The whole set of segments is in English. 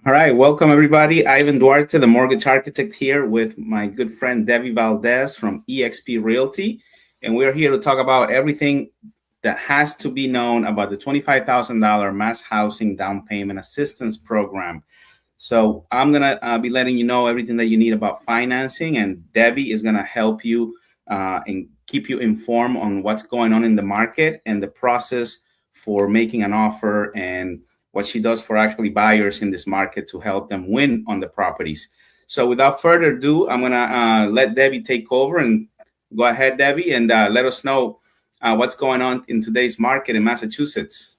All right, welcome everybody. Ivan Duarte, the mortgage architect, here with my good friend Debbie Valdez from eXp Realty, and we're here to talk about everything that has to be known about the $25,000 Mass Housing Down Payment Assistance Program. So I'm gonna be letting you know everything that you need about financing, and Debbie is gonna help you and keep you informed on what's going on in the market and the process for making an offer and what she does for actually buyers in this market to help them win on the properties. So without further ado, I'm gonna let Debbie take over, and go ahead, Debbie, and let us know what's going on in today's market in Massachusetts.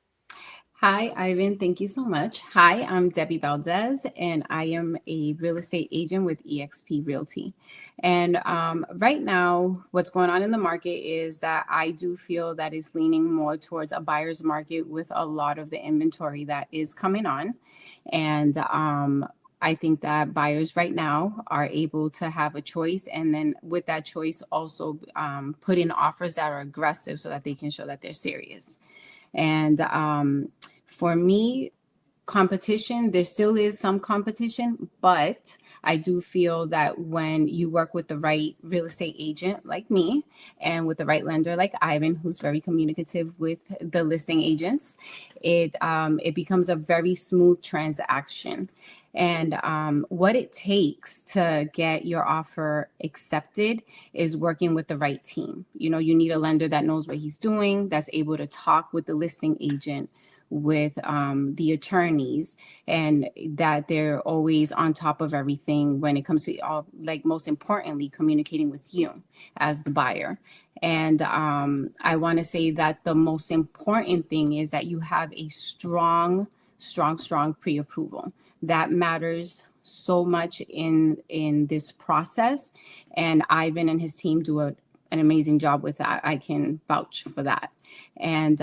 Hi, Ivan. Thank you so much. Hi, I'm Debbie Valdez, and I am a real estate agent with eXp Realty. And right now, what's going on in the market is that I do feel that it's leaning more towards a buyer's market with a lot of the inventory that is coming on. And I think that buyers right now are able to have a choice, and then with that choice, also put in offers that are aggressive so that they can show that they're serious. And for me, competition, there still is some competition, but I do feel that when you work with the right real estate agent like me and with the right lender like Ivan, who's very communicative with the listing agents, it becomes a very smooth transaction. And what it takes to get your offer accepted is working with the right team. You know, you need a lender that knows what he's doing, that's able to talk with the listing agent, with the attorneys, and that they're always on top of everything when it comes to like most importantly, communicating with you as the buyer. And I want to say that the most important thing is that you have a strong pre-approval. That matters so much in this process, and Ivan and his team do an amazing job with that. I can vouch for that. And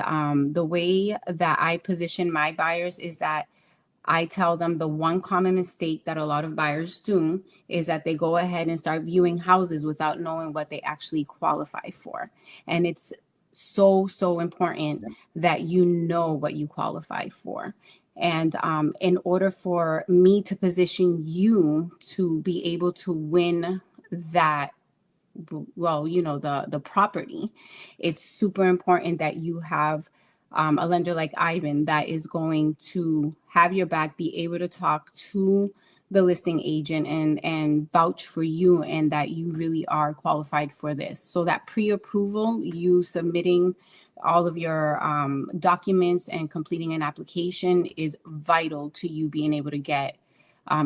the way that I position my buyers is that I tell them the one common mistake that a lot of buyers do is that they go ahead and start viewing houses without knowing what they actually qualify for. And it's so important that you know what you qualify for. And in order for me to position you to be able to win that, well, you know, the property, it's super important that you have a lender like Ivan that is going to have your back, be able to talk to the listing agent and vouch for you, and that you really are qualified for this. So that pre-approval, you submitting all of your documents and completing an application, is vital to you being able to get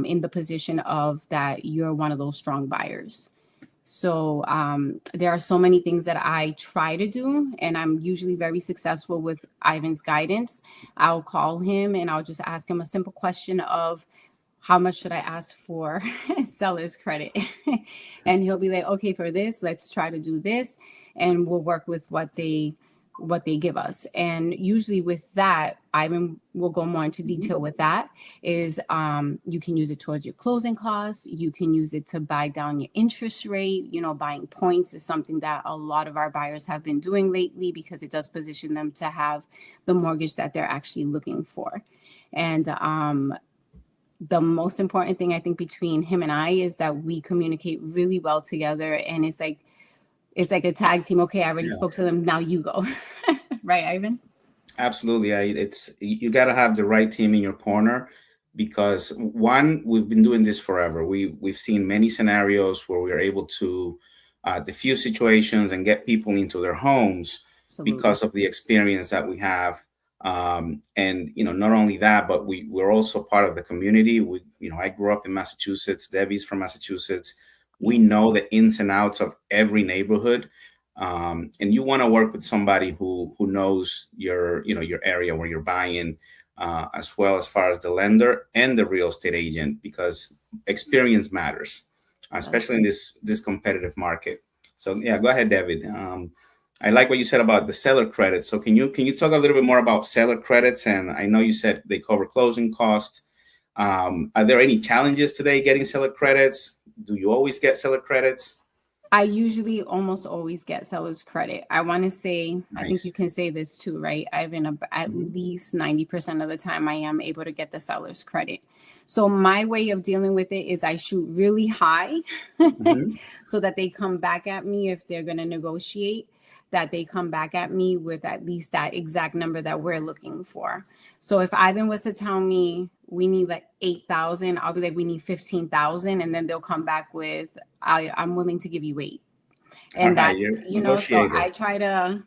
in the position of that you're one of those strong buyers. So there are so many things that I try to do, and I'm usually very successful with Ivan's guidance. I'll call him and I'll just ask him a simple question of, how much should I ask for seller's credit? And he'll be like, okay, for this, let's try to do this. And we'll work with what they give us. And usually with that, Ivan will go more into detail with that, is you can use it towards your closing costs. You can use it to buy down your interest rate. You know, buying points is something that a lot of our buyers have been doing lately, because it does position them to have the mortgage that they're actually looking for. And the most important thing I think between him and I is that we communicate really well together, and it's like a tag team. Okay, I already spoke to them, now you go. Right, Ivan? Absolutely. You got to have the right team in your corner, because one, we've been doing this forever. We've seen many scenarios where we are able to diffuse situations and get people into their homes. Absolutely. Because of the experience that we have. And you know, not only that, but we're also part of the community. I grew up in Massachusetts. Debbie's from Massachusetts. We know the ins and outs of every neighborhood, and you want to work with somebody who knows your area where you're buying, as well as far as the lender and the real estate agent, because experience matters, especially in this competitive market. So yeah, go ahead, David. I like what you said about the seller credit. So can you talk a little bit more about seller credits? And I know you said they cover closing costs. Are there any challenges today getting seller credits? Do you always get seller credits? I usually almost always get seller's credit. I want to say, I think you Nice. can say this too, right? I've been at Mhm. least 90% of the time I am able to get the seller's credit. So my way of dealing with it is I shoot really high Mhm. so that they come back at me if they're going to negotiate, that they come back at me with at least that exact number that we're looking for. So if Ivan was to tell me we need like 8,000, I'll be like, we need 15,000. And then they'll come back with, I'm willing to give you 8. All And right, that's, you're a so negotiator. I try to,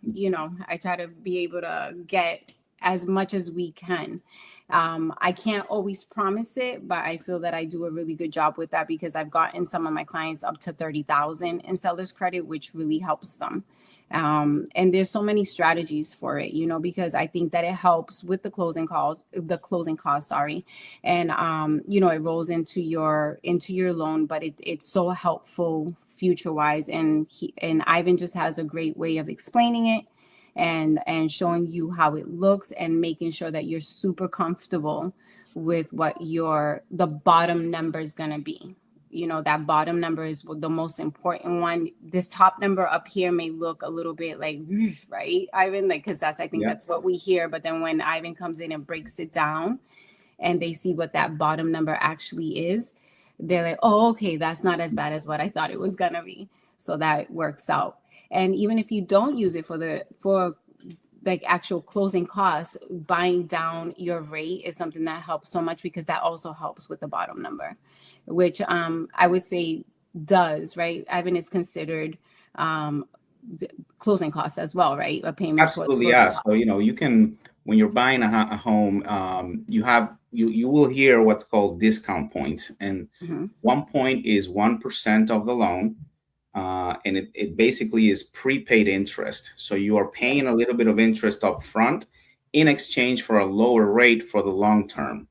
I try to be able to get as much as we can. I can't always promise it, but I feel that I do a really good job with that because I've gotten some of my clients up to 30,000 in seller's credit, which really helps them. And there's so many strategies for it, because I think that it helps with the closing costs, sorry. And, it rolls into your loan, but it's so helpful future wise. And Ivan just has a great way of explaining it and showing you how it looks and making sure that you're super comfortable with what the bottom number is going to be. That bottom number is the most important one. This top number up here may look a little bit like, right, Ivan? Like, because I think Yeah. that's what we hear. But then when Ivan comes in and breaks it down and they see what that bottom number actually is, they're like, oh, okay, that's not as bad as what I thought it was going to be. So that works out. And even if you don't use it for like actual closing costs, buying down your rate is something that helps so much because that also helps with the bottom number, which I would say does, right? Ivan is considered closing costs as well, right? A payment towards Absolutely, closing yeah. costs. So you can, when you're buying a home, you will hear what's called discount points, and Mhm. 1 point is 1% of the loan, and it basically is prepaid interest. So you are paying a Yes. little bit of interest up front in exchange for a lower rate for the long term,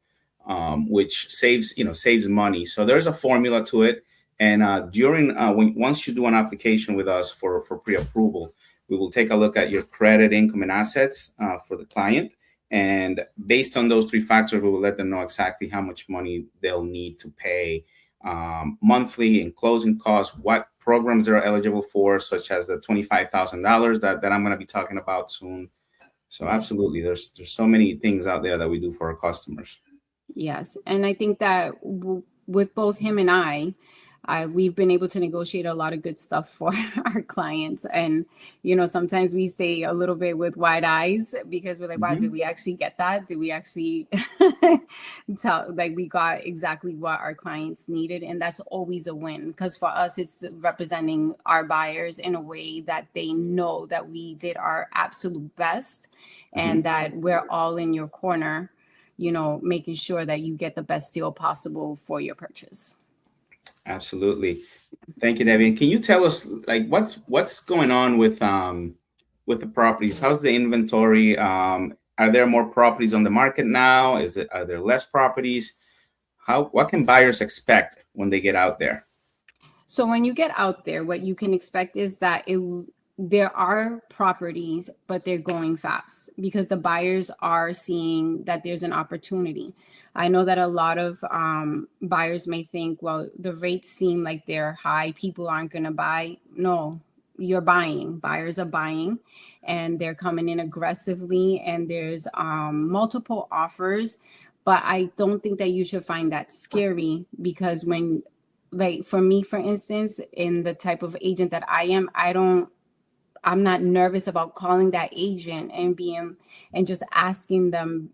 which saves money. So there's a formula to it, and during once you do an application with us for pre-approval, we will take a look at your credit, income, and assets for the client. And based on those three factors, we will let them know exactly how much money they'll need to pay monthly in closing costs, what programs they're eligible for, such as the $25,000 that I'm going to be talking about soon. So absolutely, there's so many things out there that we do for our customers. Yes. And I think that with both him and we've been able to negotiate a lot of good stuff for our clients. And, sometimes we stay a little bit with wide eyes because we're like, wow, did Mhm. we actually get that? Do we actually tell, like, we got exactly what our clients needed? And that's always a win because for us, it's representing our buyers in a way that they know that we did our absolute best and Mhm. that we're all in your corner, making sure that you get the best deal possible for your purchase. Absolutely. Thank you, Debbie. And can you tell us like what's going on with the properties? How's the inventory? Are there more properties on the market now? Are there less properties? What can buyers expect when they get out there? So when you get out there, what you can expect is that there are properties, but they're going fast because the buyers are seeing that there's an opportunity. I know that a lot of buyers may think, well, the rates seem like they're high. People aren't going to buy. No, you're buying. Buyers are buying and they're coming in aggressively and there's multiple offers. But I don't think that you should find that scary because like for me, for instance, in the type of agent that I am, I'm not nervous about calling that agent and just asking them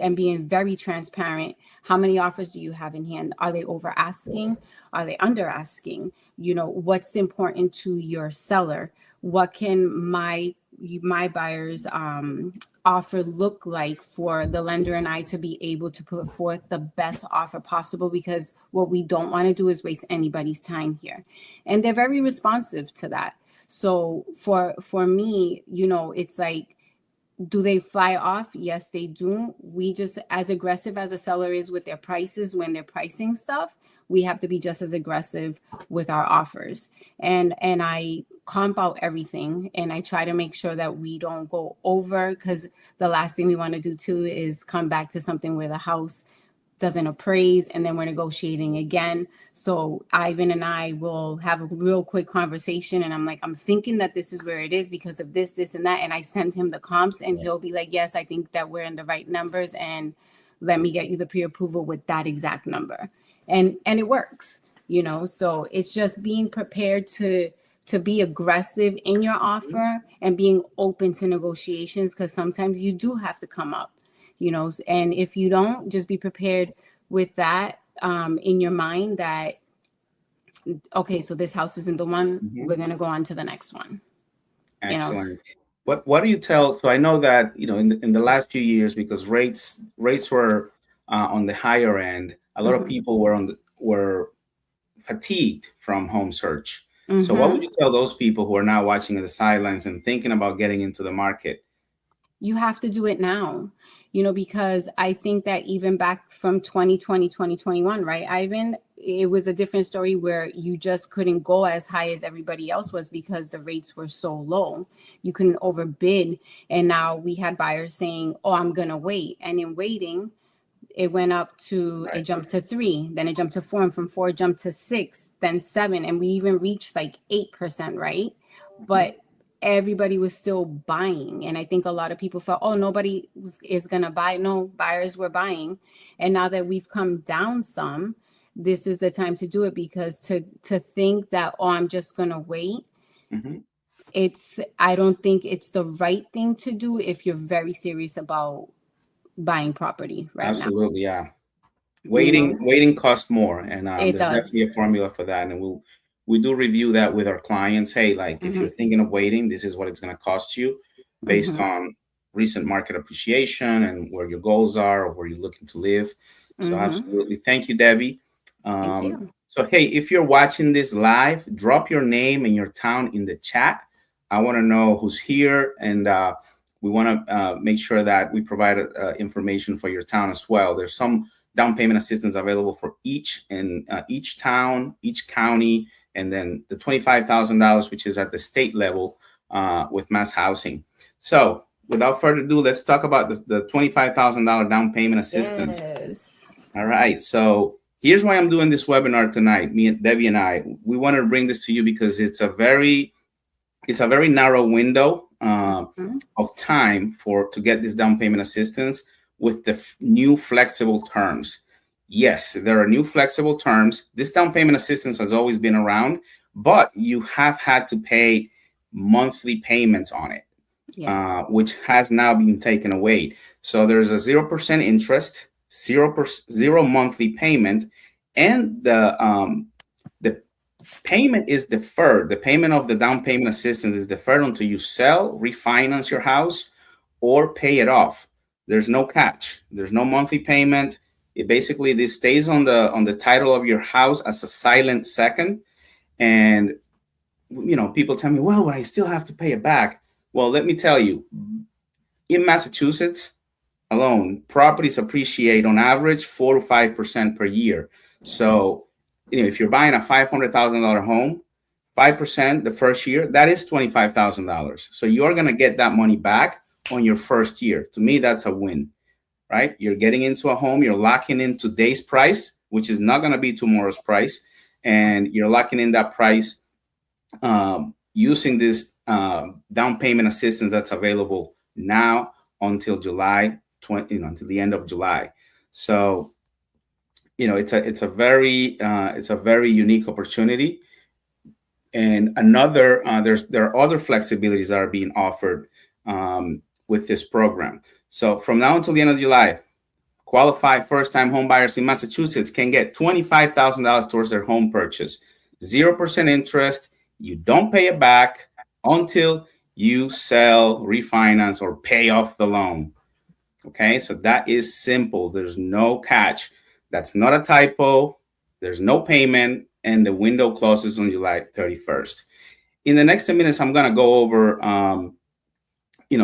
and being very transparent. How many offers do you have in hand? Are they over asking? Are they under asking? What's important to your seller? What can my buyers offer look like for the lender and I to be able to put forth the best offer possible? Because what we don't want to do is waste anybody's time here. And they're very responsive to that. So for me, it's like, do they fly off? Yes, they do. We just, as aggressive as a seller is with their prices when they're pricing stuff, we have to be just as aggressive with our offers. And I comp out everything and I try to make sure that we don't go over because the last thing we want to do too is come back to something where the house doesn't appraise, and then we're negotiating again. So Ivan and I will have a real quick conversation, and I'm like, I'm thinking that this is where it is because of this, and that. And I send him the comps, and he'll be like, yes, I think that we're in the right numbers, and let me get you the pre-approval with that exact number. And it works, So it's just being prepared to be aggressive in your offer and being open to negotiations, because sometimes you do have to come up, and if you don't, just be prepared with that in your mind that, okay, so this house isn't the one, we're going to go on to the next one. Excellent. What do you tell? So I know that in the last few years, because rates were on the higher end, a lot of people were fatigued from home search. So what would you tell those people who are now watching on the sidelines and thinking about getting into the market? You have to do it now, because I think that even back from 2020, 2021, right, Ivan, it was a different story where you just couldn't go as high as everybody else was because the rates were so low. You couldn't overbid. And now we had buyers saying, oh, I'm going to wait. And in waiting, it went up to, it jumped to 3, then it jumped to 4, and from 4 it jumped to 6, then 7, and we even reached like 8%, right? But everybody was still buying, and I think a lot of people felt, oh, nobody is gonna buy. No, buyers were buying, and now that we've come down some, this is the time to do it, because to think that, oh, I'm just gonna wait, I don't think it's the right thing to do if you're very serious about buying property right Absolutely, yeah. Waiting costs more, and It there's does. definitely a formula for that, and we do review that with our clients. Hey, like if you're thinking of waiting, this is what it's going to cost you based on recent market appreciation and where your goals are or where you're looking to live. So absolutely, thank you, Debbie. Thank you. So hey, if you're watching this live, drop your name and your town in the chat. I want to know who's here, and we want to make sure that we provide information for your town as well. There's some down payment assistance available for each town, each county, and then the $25,000, which is at the state level with MassHousing. So without further ado, let's talk about the $25,000 down payment assistance. Yes. All right. So here's why I'm doing this webinar tonight. Me and Debbie and I, we want to bring this to you because it's a very narrow window of time to get this down payment assistance with the new flexible terms. Yes, there are new flexible terms. This down payment assistance has always been around, but you have had to pay monthly payments on it, which has now been taken away. So there's a 0% interest, 0 monthly payment, and the payment is deferred. The payment of the down payment assistance is deferred until you sell, refinance your house, or pay it off. There's no catch. There's no monthly payment. Basically, this stays on the title of your house as a silent second. And people tell me, well, but I still have to pay it back. Well, let me tell you, in Massachusetts alone, properties appreciate on average 4 to 5% per year. So, if you're buying a $500,000 home, 5% the first year, that is $25,000. So you're going to get that money back on your first year. To me, that's a win, right? You're getting into a home, you're locking in today's price, which is not going to be tomorrow's price. And you're locking in that price using this down payment assistance that's available now until July 20, until the end of July. So, it's a very unique opportunity. And there are other flexibilities that are being offered with this program. So from now until the end of July, qualified first-time home buyers in Massachusetts can get $25,000 towards their home purchase. 0% interest. You don't pay it back until you sell, refinance, or pay off the loan. Okay, so that is simple. There's no catch. That's not a typo. There's no payment, and the window closes on July 31st. In the next 10 minutes, I'm going to go over,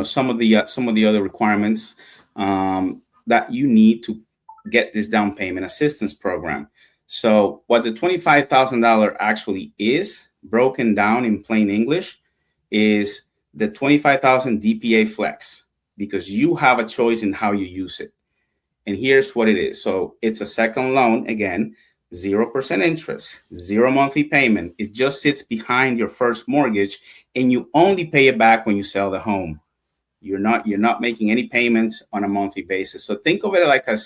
some of the other requirements that you need to get this down payment assistance program. So, what the $25,000 actually is, broken down in plain English, is the $25,000 DPA flex, because you have a choice in how you use it. And here's what it is. So it's a second loan, again, 0% interest, zero monthly payment. It just sits behind your first mortgage, and you only pay it back when you sell the home. You're not making any payments on a monthly basis. So think of it like a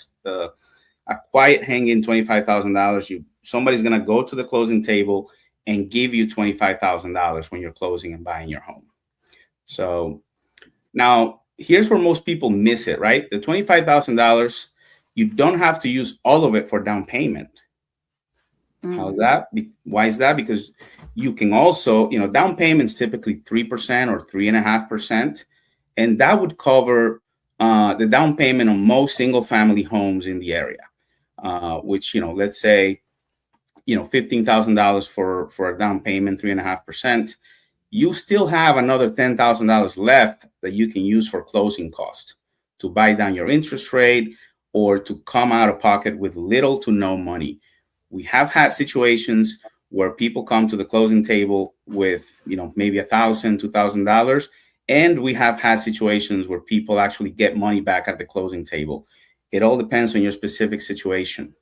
quiet hanging $25,000. Somebody's gonna go to the closing table and give you $25,000 when you're closing and buying your home. So now here's where most people miss it, right? The $25,000, you don't have to use all of it for down payment. How's that? Why is that? Because you can also, down payment's typically 3% or 3.5%, and that would cover the down payment on most single family homes in the area, which, let's say, $15,000 for a down payment, 3.5%. You still have another $10,000 left that you can use for closing costs to buy down your interest rate or to come out of pocket with little to no money. We have had situations where people come to the closing table with, maybe $1,000, $2,000. And we have had situations where people actually get money back at the closing table. It all depends on your specific situation.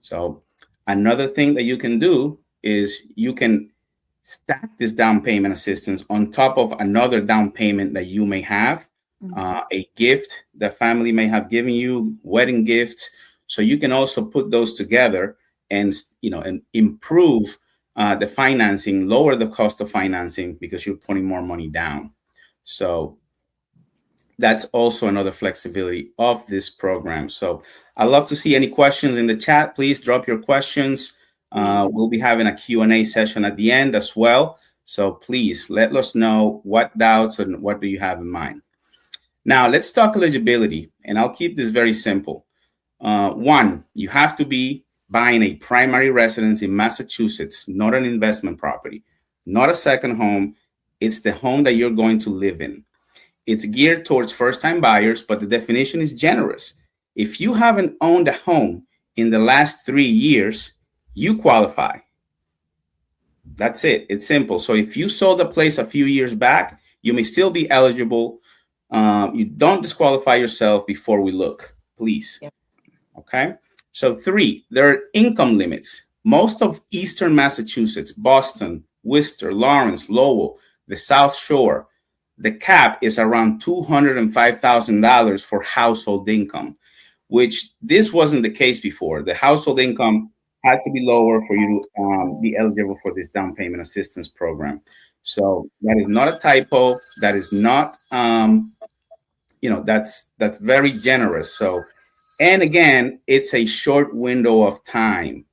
So another thing that you can do is you can stack this down payment assistance on top of another down payment that you may have, a gift that family may have given you, wedding gifts. So you can also put those together and improve the financing, lower the cost of financing because you're putting more money down. So that's also another flexibility of this program. So I'd love to see any questions in the chat. Please drop your questions. We'll be having a Q&A session at the end as well. So please let us know what doubts and what do you have in mind. Now let's talk eligibility, and I'll keep this very simple. One, you have to be buying a primary residence in Massachusetts, not an investment property, not a second home. It's the home that you're going to live in. It's geared towards first-time buyers, but the definition is generous. If you haven't owned a home in the last 3 years, you qualify. That's it. It's simple. So if you sold a place a few years back, you may still be eligible. You don't disqualify yourself before we look, please. Yep. Okay. So 3, there are income limits. Most of Eastern Massachusetts, Boston, Worcester, Lawrence, Lowell, the South Shore, the cap is around $205,000 for household income, which this wasn't the case before. The household income had to be lower for you to be eligible for this down payment assistance program. So that is not a typo. That is not, that's very generous. So, and again, it's a short window of time,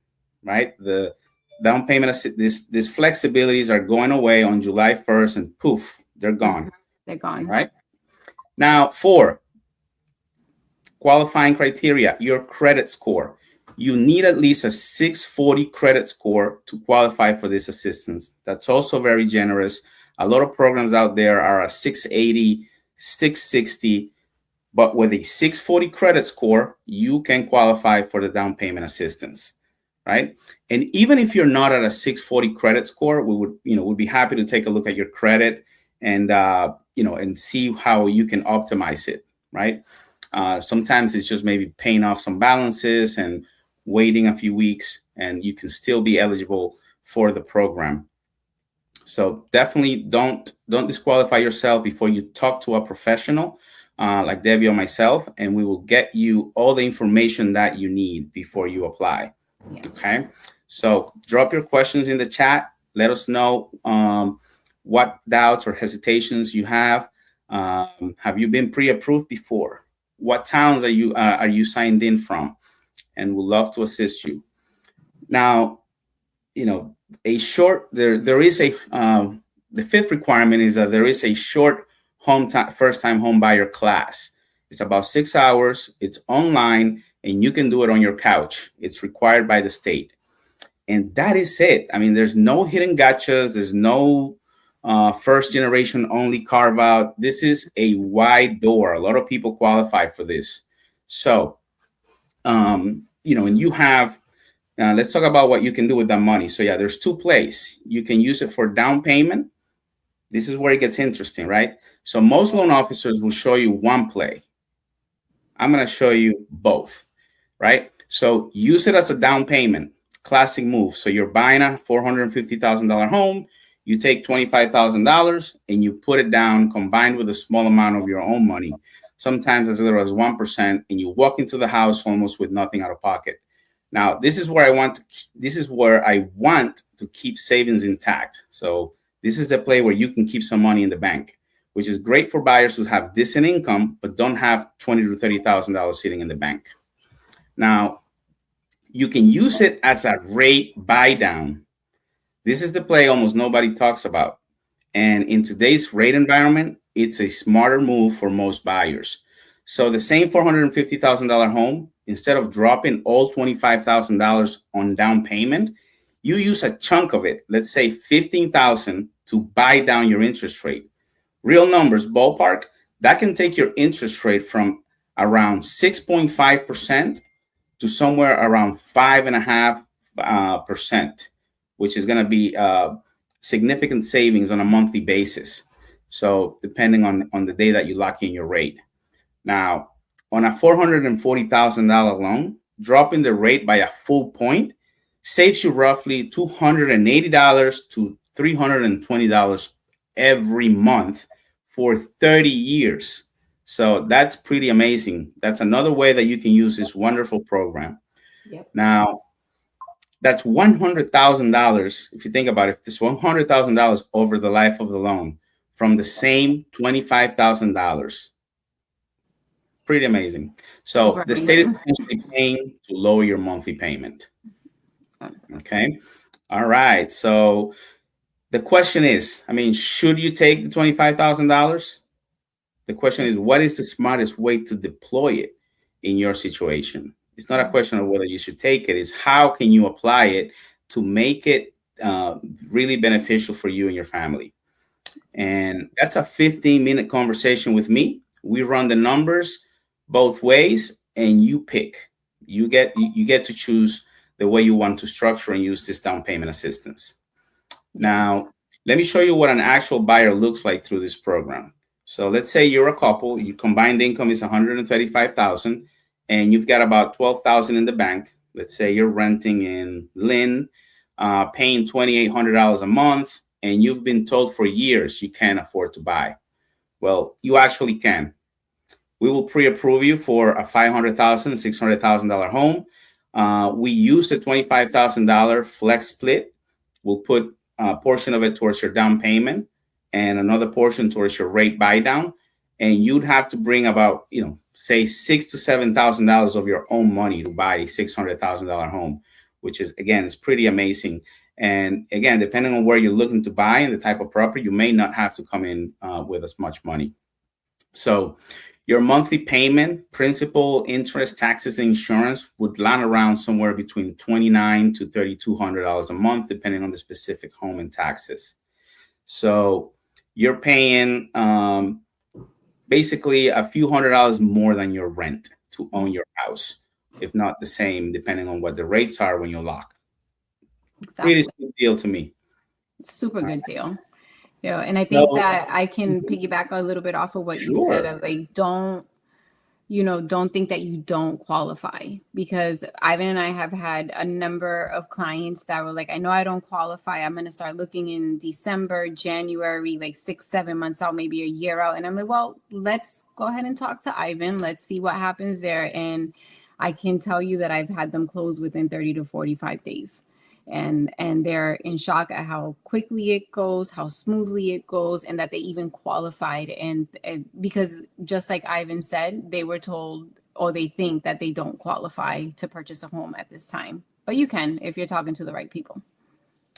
right? The down payment, these flexibilities are going away on July 1st and poof, they're gone. They're gone. Right? Now, 4, qualifying criteria, your credit score. You need at least a 640 credit score to qualify for this assistance. That's also very generous. A lot of programs out there are a 680, 660, but with a 640 credit score, you can qualify for the down payment assistance, right? And even if you're not at a 640 credit score, we would, we'd be happy to take a look at your credit and, and see how you can optimize it, right? Sometimes it's just maybe paying off some balances and waiting a few weeks, and you can still be eligible for the program. So definitely don't disqualify yourself before you talk to a professional like Debbie or myself, and we will get you all the information that you need before you apply. Yes. Okay. So drop your questions in the chat. Let us know what doubts or hesitations you have. Have you been pre-approved before? What towns are you signed in from? And we'll love to assist you. Now, a short, there is a, the 5th requirement is that there is a short first-time home buyer class. It's about 6 hours. It's online, and you can do it on your couch. It's required by the state. And that is it. I mean, there's no hidden gotchas. There's no first generation only carve out. This is a wide door. A lot of people qualify for this. So, and you have, let's talk about what you can do with that money. So yeah, there's 2 plays. You can use it for down payment. This is where it gets interesting, right? So most loan officers will show you 1 play. I'm going to show you both, right? So use it as a down payment, classic move. So you're buying a $450,000 home, you take $25,000 and you put it down combined with a small amount of your own money, sometimes as little as 1%, and you walk into the house almost with nothing out of pocket. Now, this is where I want to keep savings intact. So this is a play where you can keep some money in the bank, which is great for buyers who have decent income but don't have $20,000 to $30,000 sitting in the bank. Now, you can use it as a rate buy down. This is the play almost nobody talks about. And in today's rate environment, it's a smarter move for most buyers. So the same $450,000 home, instead of dropping all $25,000 on down payment, you use a chunk of it, let's say $15,000, to buy down your interest rate. Real numbers, ballpark, that can take your interest rate from around 6.5% to somewhere around 5.5%, which is going to be significant savings on a monthly basis. So depending on the day that you lock in your rate. Now, on a $440,000 loan, dropping the rate by a full point saves you roughly $280 to $320 every month for 30 years. So that's pretty amazing. That's another way that you can use this wonderful program. Yep. Now, that's $100,000. If you think about it, this $100,000 over the life of the loan from the same $25,000. Pretty amazing. So the state is essentially paying to lower your monthly payment. Okay. All right. So the question is, I mean, should you take the $25,000? The question is, what is the smartest way to deploy it in your situation? It's not a question of whether you should take it. It's how can you apply it to make it really beneficial for you and your family. And that's a 15-minute conversation with me. We run the numbers both ways, and you pick. You get to choose the way you want to structure and use this down payment assistance. Now, let me show you what an actual buyer looks like through this program. So let's say you're a couple, your combined income is $135,000, and you've got about $12,000 in the bank. Let's say you're renting in Lynn, paying $2,800 a month, and you've been told for years you can't afford to buy. Well, you actually can. We will pre-approve you for a $500,000, $600,000 home. We use the $25,000 flex split. We'll put a portion of it towards your down payment and another portion towards your rate buy down. And you'd have to bring about, say $6,000 to $7,000 of your own money to buy a $600,000 home, which is, again, it's pretty amazing. And again, depending on where you're looking to buy and the type of property, you may not have to come in with as much money. So your monthly payment, principal, interest, taxes, and insurance would land around somewhere between $2,900 to $3,200 a month, depending on the specific home and taxes. So you're paying basically a few $100s more than your rent to own your house, if not the same, depending on what the rates are when you lock. Exactly. Pretty good deal to me. Super good deal. Yeah, and I think that I can piggyback a little bit off of what you said of like, don't think that you don't qualify, because Ivan and I have had a number of clients that were like, I know I don't qualify. I'm going to start looking in December, January, like 6-7 months out, maybe a year out. And I'm like, well, let's go ahead and talk to Ivan. Let's see what happens there. And I can tell you that I've had them close within 30 to 45 days. And they're in shock at how quickly it goes, how smoothly it goes, and that they even qualified. And because just like Ivan said, they were told, or they think that they don't qualify to purchase a home at this time. But you can if you're talking to the right people.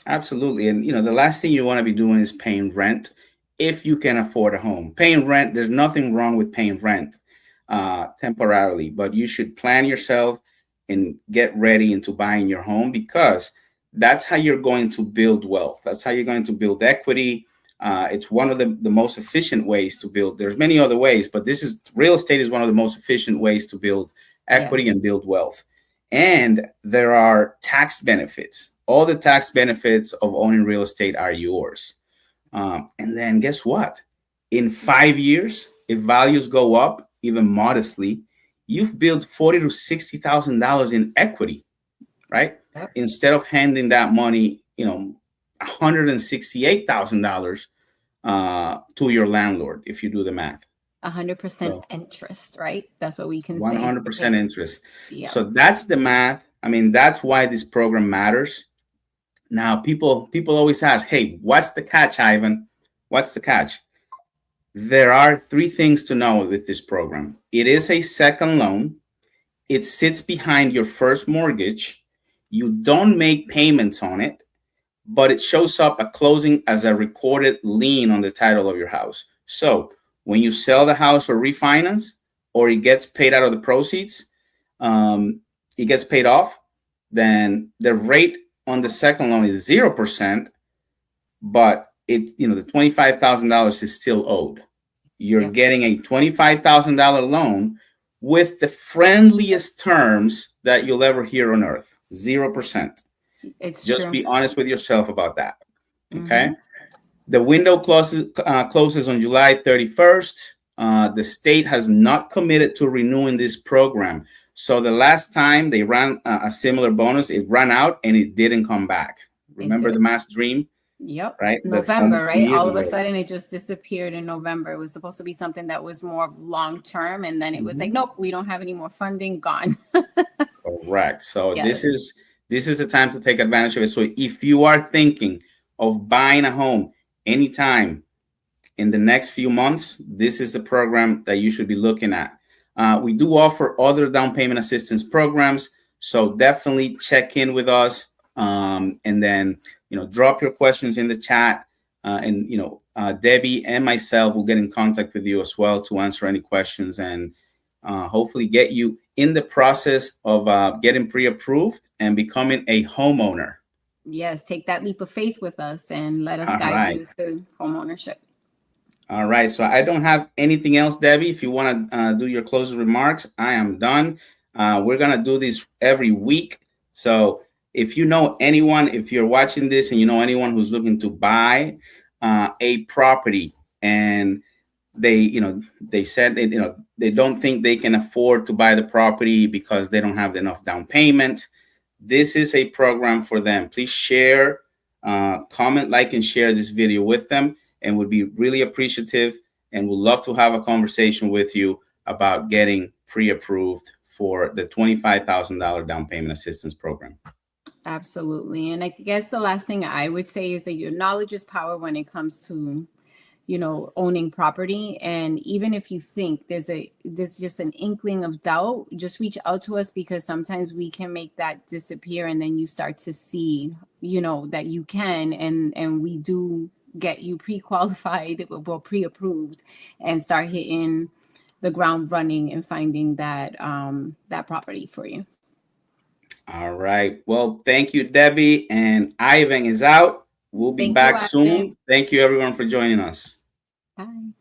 Absolutely. And the last thing you want to be doing is paying rent if you can afford a home. Paying rent, there's nothing wrong with paying rent temporarily, but you should plan yourself and get ready into buying your home, because that's how you're going to build wealth. That's how you're going to build equity. It's one of the most efficient ways to build. There's many other ways, but real estate is one of the most efficient ways to build equity and build wealth. And there are tax benefits. All the tax benefits of owning real estate are yours. And then guess what? In 5 years, if values go up even modestly, you've built $40,000 to $60,000 in equity, right? Yep. Instead of handing that money, $168,000 to your landlord, if you do the math. 100% So interest, right? That's what we can say. 100% interest. Yeah. So that's the math. I mean, that's why this program matters. Now, people always ask, "Hey, what's the catch, Ivan? What's the catch?" There are three things to know with this program. It is a second loan. It sits behind your first mortgage. You don't make payments on it, but it shows up at closing as a recorded lien on the title of your house. So when you sell the house or refinance, or it gets paid out of the proceeds, it gets paid off, then the rate on the second loan is 0%, but the $25,000 is still owed. You're Yep. getting a $25,000 loan with the friendliest terms that you'll ever hear on earth. 0%. It's Just true. be honest with yourself about that. Okay. Mhm. The window closes on July 31st. The state has not committed to renewing this program. So the last time they ran a similar bonus, it ran out and it didn't come back. It Remember did. the Mass Dream, Yep. right? That's November, almost 2 right? years All of a ago. sudden it just disappeared in November. It was supposed to be something that was more long term, and then it was like, Mhm. nope, we don't have any more funding, gone. Correct. So Yes. this is the time to take advantage of it. So if you are thinking of buying a home anytime in the next few months, this is the program that you should be looking at. We do offer other down payment assistance programs, so definitely check in with us, and then drop your questions in the chat, and Debbie and myself will get in contact with you as well to answer any questions, and hopefully get you in the process of getting pre-approved and becoming a homeowner. Yes, take that leap of faith with us and let us All guide right. you to homeownership. All right. So I don't have anything else, Debbie. If you want to do your closing remarks, I am done. We're going to do this every week. So if you know anyone, if you're watching this and you know anyone who's looking to buy a property, and they said that, they don't think they can afford to buy the property because they don't have enough down payment, this is a program for them. Please share, comment, like, and share this video with them, and would be really appreciative, and would love to have a conversation with you about getting pre-approved for the $25,000 down payment assistance program. Absolutely. And I guess the last thing I would say is that your knowledge is power when it comes to owning property. And even if you think there's just an inkling of doubt, just reach out to us, because sometimes we can make that disappear, and then you start to see that you can, and we do get you pre-qualified, well, pre-approved, and start hitting the ground running and finding that that property for you. All right. Well, thank you, Debbie, and Ivan is out. We'll be Thank you, back Ivan. soon. Thank you, everyone, for joining us. Bye.